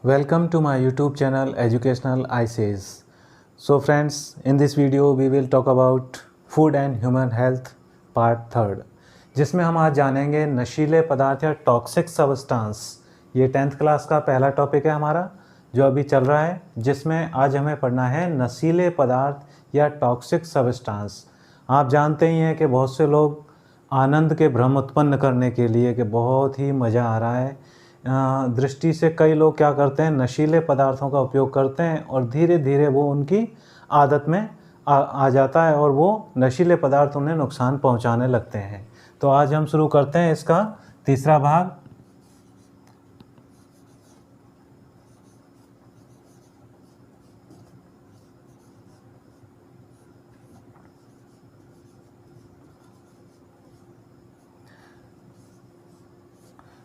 Welcome to my YouTube channel Educational ICS. So friends, in this video we will talk about food and human health part third, जिसमें हम आज जानेंगे नशीले पदार्थ या toxic substance. ये 10th क्लास का पहला टॉपिक है हमारा जो अभी चल रहा है, जिसमें आज हमें पढ़ना है नशीले पदार्थ या टॉक्सिक सब्सटेंस। आप जानते ही हैं कि बहुत से लोग आनंद के भ्रम उत्पन्न करने के लिए कि बहुत ही मज़ा आ रहा है दृष्टि से कई लोग क्या करते हैं, नशीले पदार्थों का उपयोग करते हैं और धीरे धीरे वो उनकी आदत में आ जाता है और वो नशीले पदार्थ उन्हें नुकसान पहुंचाने लगते हैं। तो आज हम शुरू करते हैं इसका तीसरा भाग।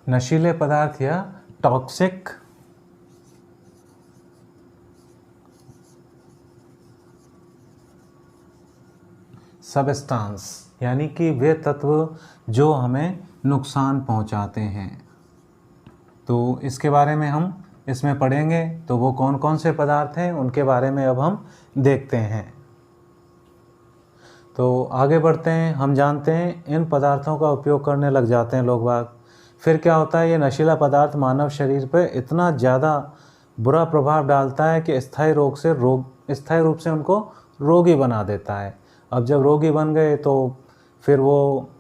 नशीले पदार्थ या टॉक्सिक सब्सटेंस, यानी कि वे तत्व जो हमें नुकसान पहुंचाते हैं। तो इसके बारे में हम इसमें पढ़ेंगे। तो वो कौन कौन से पदार्थ हैं उनके बारे में अब हम देखते हैं। तो आगे बढ़ते हैं। हम जानते हैं इन पदार्थों का उपयोग करने लग जाते हैं लोग बाग। फिर क्या होता है, ये नशीला पदार्थ मानव शरीर पर इतना ज़्यादा बुरा प्रभाव डालता है कि स्थायी रूप से उनको रोगी बना देता है। अब जब रोगी बन गए तो फिर वो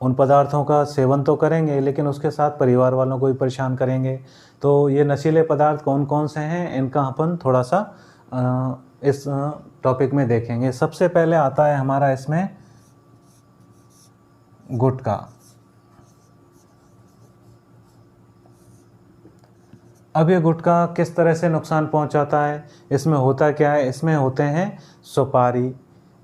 उन पदार्थों का सेवन तो करेंगे, लेकिन उसके साथ परिवार वालों को भी परेशान करेंगे। तो ये नशीले पदार्थ कौन कौन से हैं, इनका अपन थोड़ा सा इस टॉपिक में देखेंगे। सबसे पहले आता है हमारा इसमें गुटखा। अब ये गुटखा किस तरह से नुकसान पहुंचाता है, इसमें होता क्या है, इसमें होते हैं सुपारी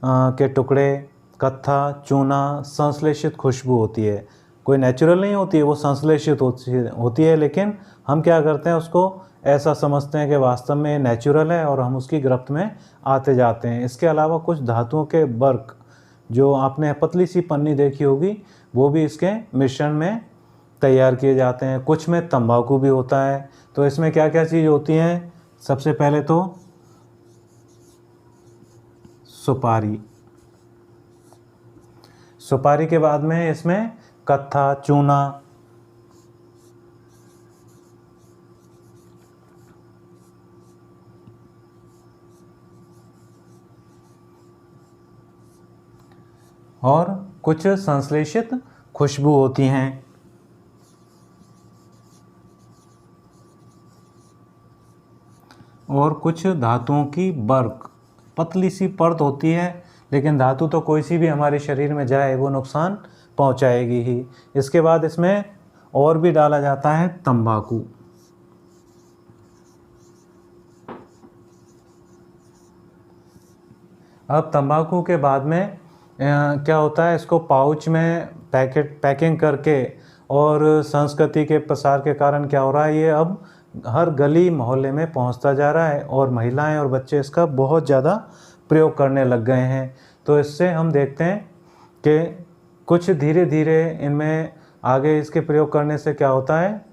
के टुकड़े, कत्था, चूना, संश्लेषित खुशबू होती है। कोई नेचुरल नहीं होती है, वो संश्लेषित होती है। लेकिन हम क्या करते हैं, उसको ऐसा समझते हैं कि वास्तव में ये नेचुरल है और हम उसकी गिरफ्त में आते जाते हैं। इसके अलावा कुछ धातुओं के बर्क, जो आपने पतली सी पन्नी देखी होगी, वो भी इसके मिश्रण में तैयार किए जाते हैं। कुछ में तंबाकू भी होता है। तो इसमें क्या क्या चीज़ होती हैं, सबसे पहले तो सुपारी के बाद में इसमें कत्था, चूना, और कुछ संश्लेषित खुशबू होती हैं। और कुछ धातुओं की बर्क, पतली सी परत होती है, लेकिन धातु तो कोई सी भी हमारे शरीर में जाए वो नुकसान पहुंचाएगी ही। इसके बाद इसमें और भी डाला जाता है तंबाकू। अब तंबाकू के बाद में क्या होता है, इसको पाउच में पैकिंग करके, और संस्कृति के प्रसार के कारण क्या हो रहा है, ये अब हर गली मोहल्ले में पहुंचता जा रहा है और महिलाएं और बच्चे इसका बहुत ज़्यादा प्रयोग करने लग गए हैं। तो इससे हम देखते हैं कि कुछ धीरे धीरे इनमें आगे इसके प्रयोग करने से क्या होता है।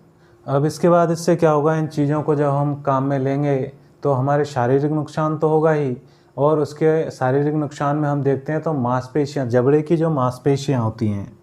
अब इसके बाद इससे क्या होगा, इन चीज़ों को जब हम काम में लेंगे तो हमारे शारीरिक नुकसान तो होगा ही, और उसके शारीरिक नुकसान में हम देखते हैं तो मांसपेशियाँ, जबड़े की जो मांसपेशियाँ होती हैं,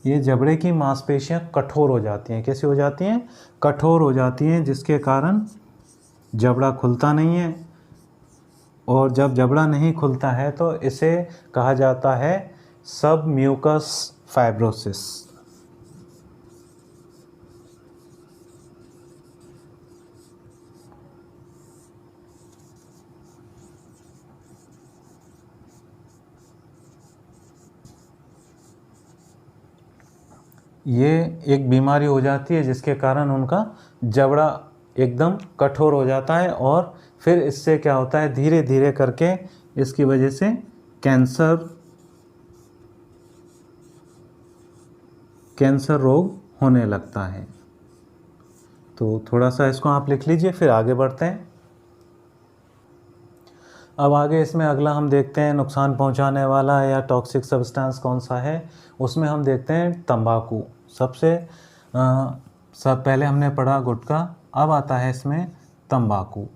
ये जबड़े की मांसपेशियाँ कठोर हो जाती हैं। कैसे हो जाती हैं? कठोर हो जाती हैं, जिसके कारण जबड़ा खुलता नहीं है। और जब जबड़ा नहीं खुलता है तो इसे कहा जाता है सबम्यूकस फाइब्रोसिस। ये एक बीमारी हो जाती है जिसके कारण उनका जबड़ा एकदम कठोर हो जाता है, और फिर इससे क्या होता है, धीरे धीरे करके इसकी वजह से कैंसर रोग होने लगता है। तो थोड़ा सा इसको आप लिख लीजिए, फिर आगे बढ़ते हैं। अब आगे इसमें अगला हम देखते हैं नुकसान पहुंचाने वाला या टॉक्सिक सब्सटेंस कौन सा है। उसमें हम देखते हैं तंबाकू। सब पहले हमने पढ़ा गुटखा, अब आता है इसमें तंबाकू।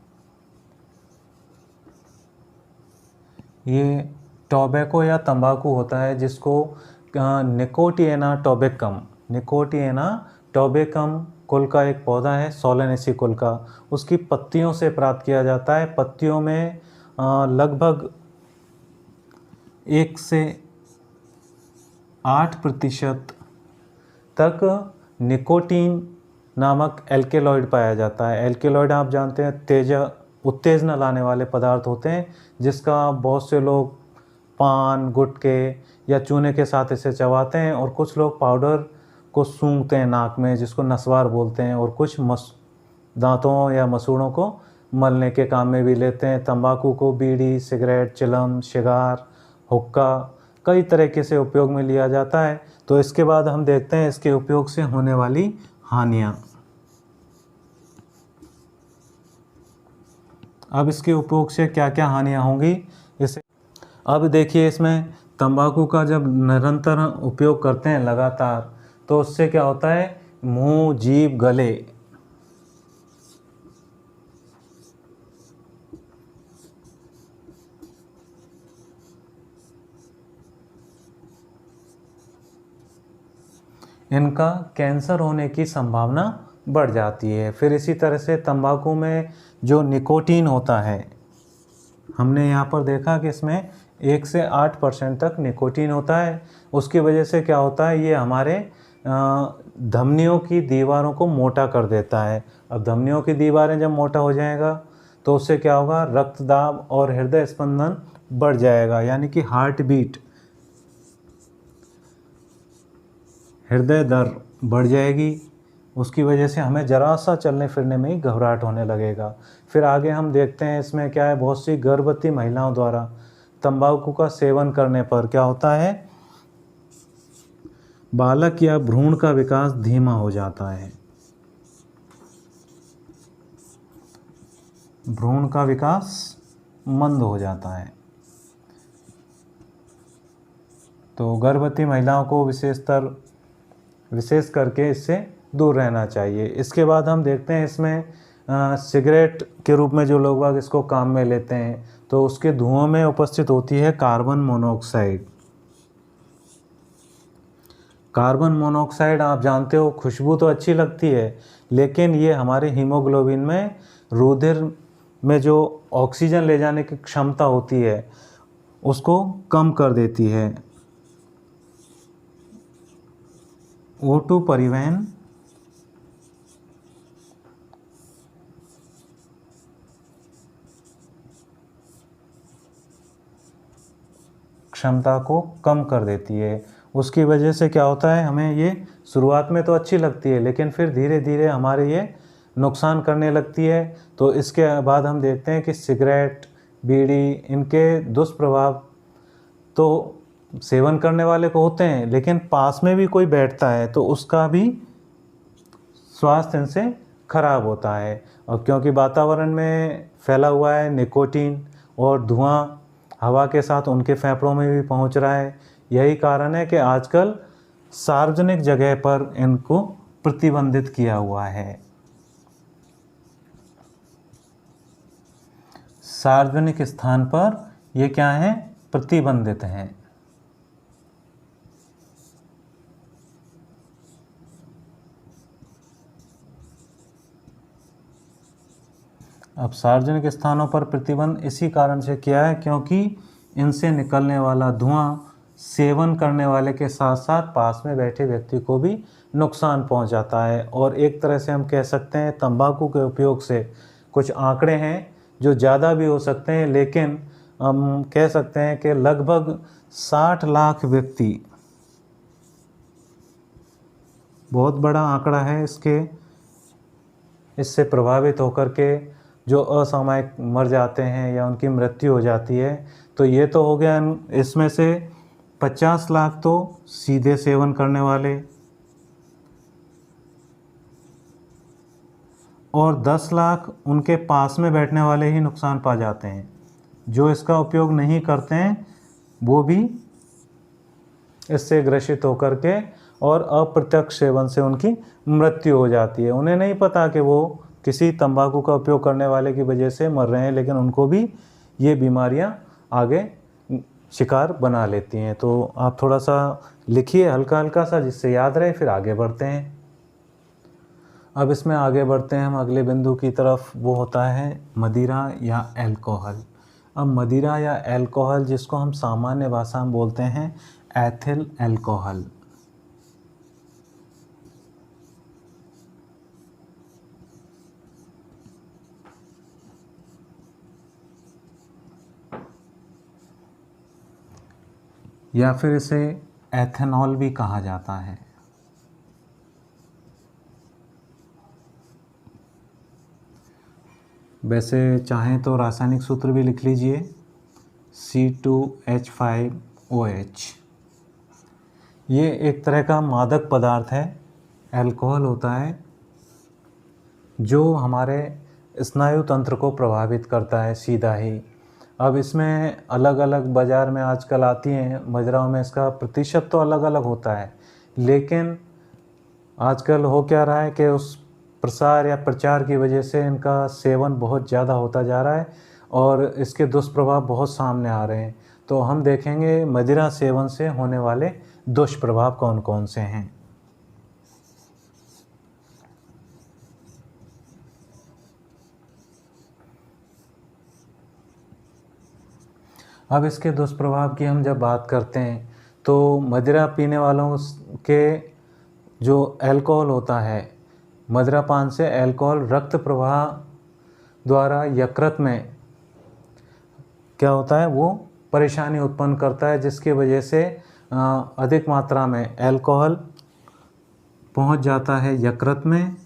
ये टोबैको या तंबाकू होता है जिसको निकोटिएना टोबेकम कुल का एक पौधा है, सोलेनेसी कुल का, उसकी पत्तियों से प्राप्त किया जाता है। पत्तियों में लगभग 1 से 8% तक निकोटीन नामक एल्केलॉइड पाया जाता है। एल्केलॉइड आप जानते हैं उत्तेजना लाने वाले पदार्थ होते हैं, जिसका बहुत से लोग पान, गुटखे या चूने के साथ इसे चबाते हैं, और कुछ लोग पाउडर को सूंघते हैं नाक में, जिसको नस्वार बोलते हैं, और कुछ दांतों या मसूड़ों को मलने के काम में भी लेते हैं। तंबाकू को बीड़ी, सिगरेट, चिलम, शिगार, हुक्का कई तरीके से उपयोग में लिया जाता है। तो इसके बाद हम देखते हैं इसके उपयोग से होने वाली हानियाँ। अब इसके उपयोग से क्या क्या हानियाँ होंगी इसे अब देखिए। इसमें तंबाकू का जब निरंतर उपयोग करते हैं लगातार, तो उससे क्या होता है, मुंह, जीभ, गले इनका कैंसर होने की संभावना बढ़ जाती है। फिर इसी तरह से तंबाकू में जो निकोटीन होता है, हमने यहाँ पर देखा कि इसमें 1 से 8% तक निकोटीन होता है। उसकी वजह से क्या होता है, ये हमारे धमनियों की दीवारों को मोटा कर देता है। अब धमनियों की दीवारें जब मोटा हो जाएगा तो उससे क्या होगा, रक्त दाब और हृदय स्पंदन बढ़ जाएगा, यानी कि हार्ट बीट, हृदय दर बढ़ जाएगी। उसकी वजह से हमें ज़रा सा चलने फिरने में ही घबराहट होने लगेगा। फिर आगे हम देखते हैं इसमें क्या है, बहुत सी गर्भवती महिलाओं द्वारा तंबाकू का सेवन करने पर क्या होता है, बालक या भ्रूण का विकास धीमा हो जाता है। भ्रूण का विकास मंद हो जाता है। तो गर्भवती महिलाओं को विशेष करके इससे दूर रहना चाहिए। इसके बाद हम देखते हैं इसमें सिगरेट के रूप में जो लोग इसको काम में लेते हैं, तो उसके धुओं में उपस्थित होती है कार्बन मोनोऑक्साइड। कार्बन मोनोऑक्साइड आप जानते हो, खुशबू तो अच्छी लगती है, लेकिन ये हमारे हीमोग्लोबिन में, रुधिर में जो ऑक्सीजन ले जाने की क्षमता होती है उसको कम कर देती है। O2 परिवहन क्षमता को कम कर देती है। उसकी वजह से क्या होता है, हमें ये शुरुआत में तो अच्छी लगती है, लेकिन फिर धीरे धीरे हमारे ये नुकसान करने लगती है। तो इसके बाद हम देखते हैं कि सिगरेट, बीड़ी, इनके दुष्प्रभाव तो सेवन करने वाले को होते हैं, लेकिन पास में भी कोई बैठता है तो उसका भी स्वास्थ्य इनसे खराब होता है। और क्योंकि वातावरण में फैला हुआ है निकोटीन, और धुआं हवा के साथ उनके फेफड़ों में भी पहुंच रहा है, यही कारण है कि आजकल सार्वजनिक जगह पर इनको प्रतिबंधित किया हुआ है। सार्वजनिक स्थान पर ये क्या है, प्रतिबंधित हैं। अब सार्वजनिक स्थानों पर प्रतिबंध इसी कारण से किया है क्योंकि इनसे निकलने वाला धुआं सेवन करने वाले के साथ साथ पास में बैठे व्यक्ति को भी नुकसान पहुंचाता है। और एक तरह से हम कह सकते हैं तंबाकू के उपयोग से कुछ आंकड़े हैं जो ज़्यादा भी हो सकते हैं, लेकिन हम कह सकते हैं कि लगभग 60 लाख व्यक्ति, बहुत बड़ा आंकड़ा है, इससे प्रभावित होकर के जो असामयिक मर जाते हैं या उनकी मृत्यु हो जाती है। तो ये तो हो गया, इसमें से 50 लाख तो सीधे सेवन करने वाले, और 10 लाख उनके पास में बैठने वाले ही नुकसान पा जाते हैं। जो इसका उपयोग नहीं करते हैं वो भी इससे ग्रसित होकर के और अप्रत्यक्ष सेवन से उनकी मृत्यु हो जाती है। उन्हें नहीं पता कि वो किसी तंबाकू का उपयोग करने वाले की वजह से मर रहे हैं, लेकिन उनको भी ये बीमारियां आगे शिकार बना लेती हैं। तो आप थोड़ा सा लिखिए हल्का हल्का सा, जिससे याद रहे, फिर आगे बढ़ते हैं। अब इसमें आगे बढ़ते हैं हम अगले बिंदु की तरफ, वो होता है मदिरा या अल्कोहल। अब मदिरा या अल्कोहल, जिसको हम सामान्य भाषा में बोलते हैं एथिल अल्कोहल। या फिर इसे एथेनॉल भी कहा जाता है। वैसे चाहें तो रासायनिक सूत्र भी लिख लीजिए, C2H5OH। ये एक तरह का मादक पदार्थ है, अल्कोहल होता है, जो हमारे स्नायु तंत्र को प्रभावित करता है सीधा ही। अब इसमें अलग अलग बाज़ार में आजकल आती हैं मदिराओं में, इसका प्रतिशत तो अलग अलग होता है, लेकिन आजकल हो क्या रहा है कि उस प्रसार या प्रचार की वजह से इनका सेवन बहुत ज़्यादा होता जा रहा है और इसके दुष्प्रभाव बहुत सामने आ रहे हैं। तो हम देखेंगे मदिरा सेवन से होने वाले दुष्प्रभाव कौन कौन से हैं। अब इसके दुष्प्रभाव की हम जब बात करते हैं तो मदिरा पीने वालों के जो अल्कोहल होता है, मदिरा पान से अल्कोहल रक्त प्रवाह द्वारा यकृत में क्या होता है, वो परेशानी उत्पन्न करता है, जिसकी वजह से अधिक मात्रा में अल्कोहल पहुंच जाता है यकृत में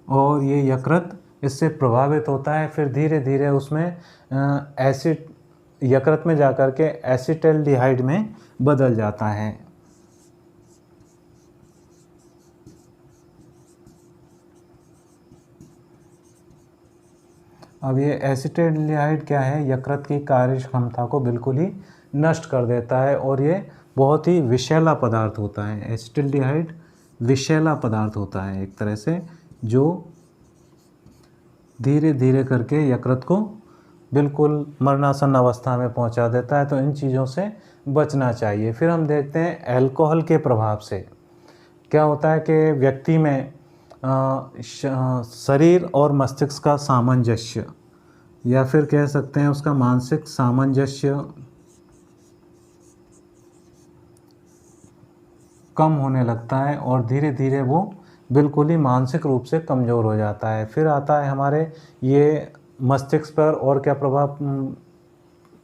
और ये यकृत इससे प्रभावित होता है। फिर धीरे धीरे उसमें एसिड यकृत में जाकर के एसिटाल्डिहाइड में बदल जाता है। अब ये एसिटाल्डिहाइड क्या है, यकृत की कार्य क्षमता को बिल्कुल ही नष्ट कर देता है और ये बहुत ही विषैला पदार्थ होता है। एसिटाल्डिहाइड विषैला पदार्थ होता है एक तरह से, जो धीरे धीरे करके यकृत को बिल्कुल मरणासन अवस्था में पहुंचा देता है। तो इन चीज़ों से बचना चाहिए। फिर हम देखते हैं अल्कोहल के प्रभाव से क्या होता है कि व्यक्ति में शरीर और मस्तिष्क का सामंजस्य, या फिर कह सकते हैं उसका मानसिक सामंजस्य कम होने लगता है और धीरे धीरे वो बिल्कुल ही मानसिक रूप से कमज़ोर हो जाता है। फिर आता है हमारे ये मस्तिष्क पर और क्या प्रभाव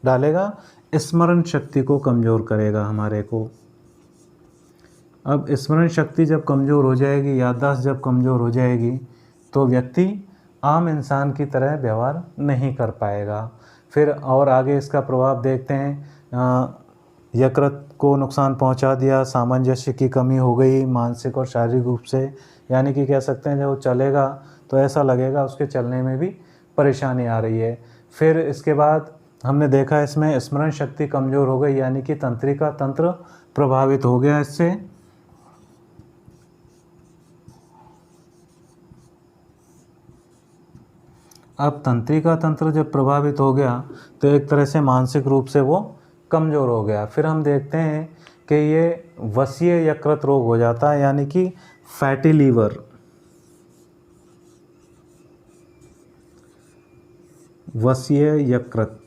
डालेगा, स्मरण शक्ति को कमज़ोर करेगा हमारे को। अब स्मरण शक्ति जब कमज़ोर हो जाएगी, याददाश्त जब कमज़ोर हो जाएगी, तो व्यक्ति आम इंसान की तरह व्यवहार नहीं कर पाएगा। फिर और आगे इसका प्रभाव देखते हैं, यकृत को नुकसान पहुंचा दिया, सामंजस्य की कमी हो गई मानसिक और शारीरिक रूप से, यानी कि कह सकते हैं जब वो चलेगा तो ऐसा लगेगा उसके चलने में भी परेशानी आ रही है। फिर इसके बाद हमने देखा इसमें स्मरण शक्ति कमज़ोर हो गई, यानी कि तंत्रिका तंत्र प्रभावित हो गया इससे। अब तंत्रिका तंत्र जब प्रभावित हो गया तो एक तरह से मानसिक रूप से वो कमज़ोर हो गया। फिर हम देखते हैं कि ये वसीय यकृत रोग हो जाता है, यानी कि फैटी लीवर। वसीय यकृत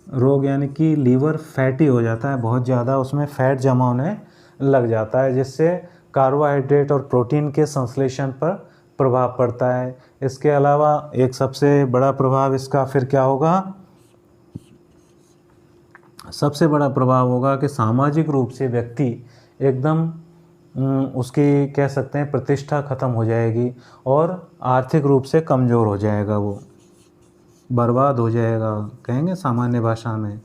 रोग यानी कि लीवर फैटी हो जाता है, बहुत ज़्यादा उसमें फैट जमा होने लग जाता है, जिससे कार्बोहाइड्रेट और प्रोटीन के संश्लेषण पर प्रभाव पड़ता है। इसके अलावा एक सबसे बड़ा प्रभाव इसका फिर क्या होगा, सबसे बड़ा प्रभाव होगा कि सामाजिक रूप से व्यक्ति एकदम उसकी कह सकते हैं प्रतिष्ठा खत्म हो जाएगी और आर्थिक रूप से कमज़ोर हो जाएगा, वो बर्बाद हो जाएगा, कहेंगे सामान्य भाषा में।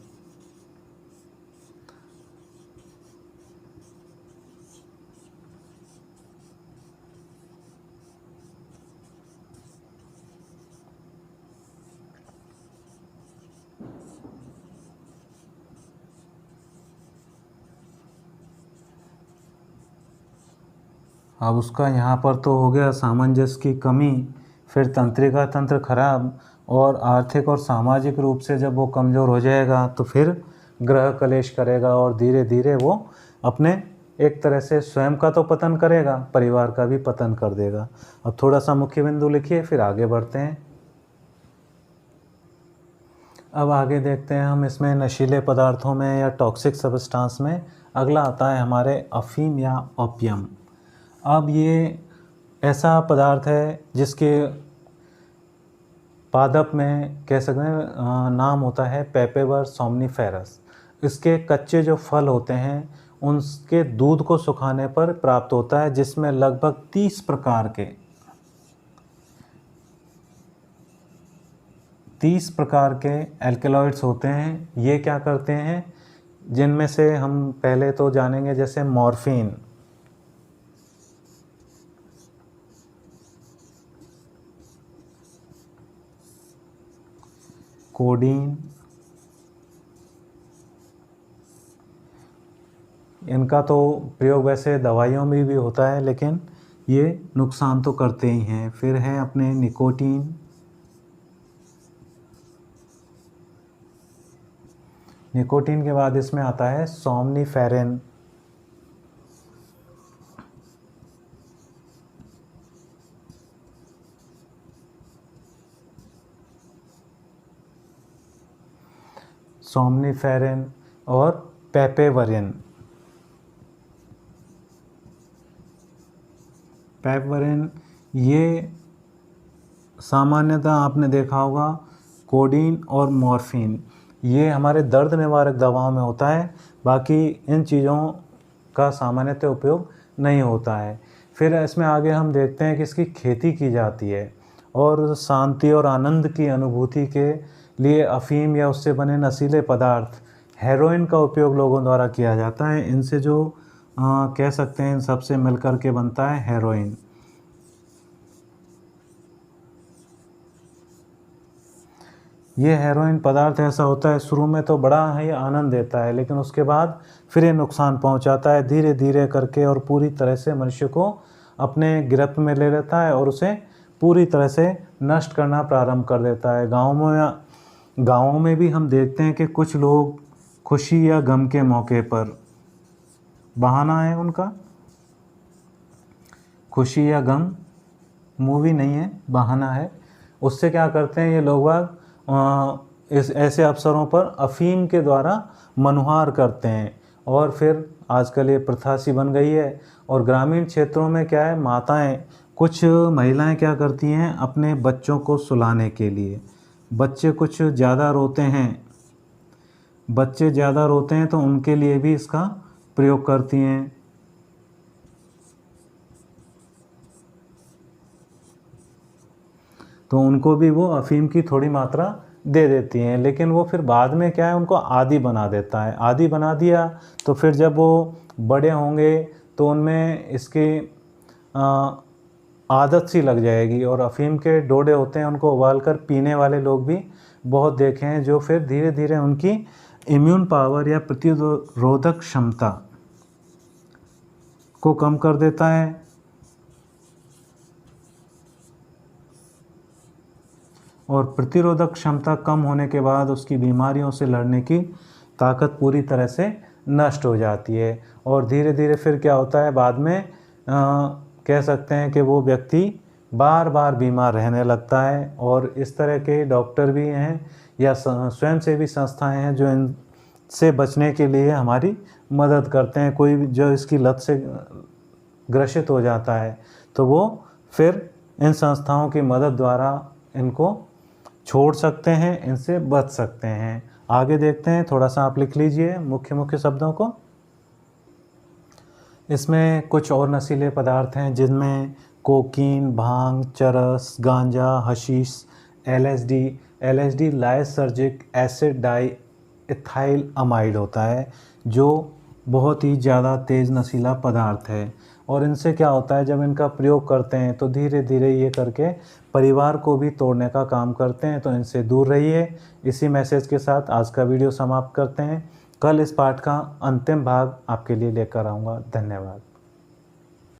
अब उसका यहाँ पर तो हो गया सामंजस्य की कमी, फिर तंत्रिका तंत्र खराब, और आर्थिक और सामाजिक रूप से जब वो कमज़ोर हो जाएगा तो फिर ग्रह कलेश करेगा और धीरे धीरे वो अपने एक तरह से स्वयं का तो पतन करेगा, परिवार का भी पतन कर देगा। अब थोड़ा सा मुख्य बिंदु लिखिए, फिर आगे बढ़ते हैं। अब आगे देखते हैं हम इसमें नशीले पदार्थों में या टॉक्सिक सब्सटेंस में अगला आता है हमारे अफीम या ओपियम। अब ये ऐसा पदार्थ है जिसके पादप में कह सकते हैं नाम होता है पेपेवर सोमनिफेरस। इसके कच्चे जो फल होते हैं उनके दूध को सुखाने पर प्राप्त होता है, जिसमें लगभग 30 प्रकार के एल्केलॉइड्स होते हैं। ये क्या करते हैं, जिनमें से हम पहले तो जानेंगे जैसे मॉर्फिन, कोडीन, इनका तो प्रयोग वैसे दवाइयों में भी होता है लेकिन ये नुकसान तो करते ही हैं। फिर है अपने निकोटीन, निकोटीन के बाद इसमें आता है सोमनिफेरिन, सोमनिफेरिन और पेपेवरिन। पेपेवरिन ये सामान्यतः आपने देखा होगा कोडीन और मॉर्फिन ये हमारे दर्द निवारक दवाओं में होता है, बाकी इन चीज़ों का सामान्यतः उपयोग नहीं होता है। फिर इसमें आगे हम देखते हैं कि इसकी खेती की जाती है और शांति और आनंद की अनुभूति के लिए अफीम या उससे बने नशीले पदार्थ हेरोइन का उपयोग लोगों द्वारा किया जाता है। इनसे जो कह सकते हैं इन सबसे मिलकर के बनता है हेरोइन। ये हेरोइन पदार्थ ऐसा होता है शुरू में तो बड़ा ही आनंद देता है, लेकिन उसके बाद फिर ये नुकसान पहुंचाता है धीरे धीरे करके और पूरी तरह से मनुष्य को अपने गिरफ्त में ले लेता है और उसे पूरी तरह से नष्ट करना प्रारंभ कर देता है। गाँवों में भी हम देखते हैं कि कुछ लोग खुशी या गम के मौके पर, बहाना है उनका, खुशी या गम मूवी नहीं है, बहाना है, उससे क्या करते हैं ये लोग इस ऐसे अवसरों पर अफीम के द्वारा मनुहार करते हैं और फिर आजकल ये प्रथा सी बन गई है। और ग्रामीण क्षेत्रों में क्या है, माताएं, कुछ महिलाएं क्या करती हैं अपने बच्चों को सुलाने के लिए, बच्चे कुछ ज़्यादा रोते हैं तो उनके लिए भी इसका प्रयोग करती हैं। तो उनको भी वो अफीम की थोड़ी मात्रा दे देती हैं, लेकिन वो फिर बाद में क्या है उनको आदी बना देता है। आदी बना दिया तो फिर जब वो बड़े होंगे तो उनमें इसकी आदत सी लग जाएगी और अफीम के डोडे होते हैं उनको उबालकर पीने वाले लोग भी बहुत देखे हैं, जो फिर धीरे धीरे उनकी इम्यून पावर या प्रतिरोधक क्षमता को कम कर देता है। और प्रतिरोधक क्षमता कम होने के बाद उसकी बीमारियों से लड़ने की ताकत पूरी तरह से नष्ट हो जाती है और धीरे धीरे फिर क्या होता है बाद में कह सकते हैं कि वो व्यक्ति बार बार बीमार रहने लगता है। और इस तरह के डॉक्टर भी हैं या स्वयंसेवी संस्थाएं हैं जो इनसे बचने के लिए हमारी मदद करते हैं। कोई जो इसकी लत से ग्रसित हो जाता है तो वो फिर इन संस्थाओं की मदद द्वारा इनको छोड़ सकते हैं, इनसे बच सकते हैं। आगे देखते हैं, थोड़ा सा आप लिख लीजिए मुख्य शब्दों को। इसमें कुछ और नशीले पदार्थ हैं जिनमें कोकीन, भांग, चरस, गांजा, hashish, LSD lysergic acid di ethyl amide होता है, जो बहुत ही ज़्यादा तेज़ नशीला पदार्थ है। और इनसे क्या होता है जब इनका प्रयोग करते हैं तो धीरे धीरे ये करके परिवार को भी तोड़ने का काम करते हैं, तो इनसे दूर रहिए। इसी मैसेज के साथ आज का वीडियो समाप्त करते हैं। कल इस पाठ का अंतिम भाग आपके लिए लेकर आऊँगा। धन्यवाद।